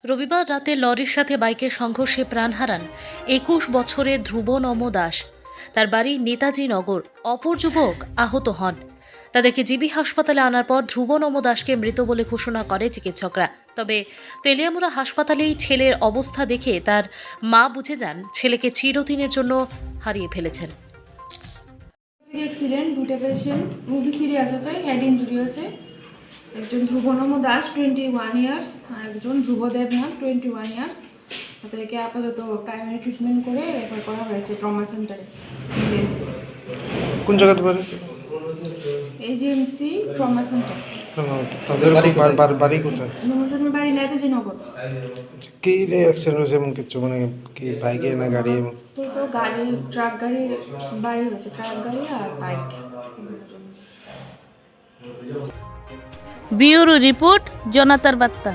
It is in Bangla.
রবিবার রাতে লরির সাথে বাইকের সংঘর্ষে প্রাণ হারান ২১ বছরের ধ্রুব নম দাস। তার বাড়ি নেতাজি নগর। অপর যুবক আহত হন। তাদেরকে জিবি হাসপাতালে আনার পর ধ্রুব নম দাসকে মৃত বলে ঘোষণা করে চিকিৎসকরা। তবে তেলিয়ামুড়া হাসপাতালেই ছেলের অবস্থা দেখে তার মা বুঝে যান ছেলেকে চিরদিনের জন্য হারিয়ে ফেলেছেন। অ্যাক্সিডেন্ট, দুটো পেশেন্ট খুবই সিরিয়াস আছে, হেড ইঞ্জুরি আছে। একজন ধ্রুবনম দাস 21 ইয়ার্স আর একজন ধ্রুব দেবনাথ 21 ইয়ার্স। তাদেরকে আপাতত প্রাইমারি ট্রিটমেন্ট করে রেফার করা হয়েছে ট্রমা সেন্টারে। কোন জায়গাতে বাড়ি? AGMC trauma centre. তাদের বাড়ি কোথায়? দুজনের বাড়ি নেতাজি নগর। কি অ্যাক্সিডেন্ট হয়েছে এমন কিছু, মানে কি বাইকে না গাড়ি? তো গাড়ি, ট্রাক গাড়ি বাড়ি হয়েছে, ট্রাক গাড়ি আর বাইক। ব্যুরো রিপোর্ট, জনতার বার্তা।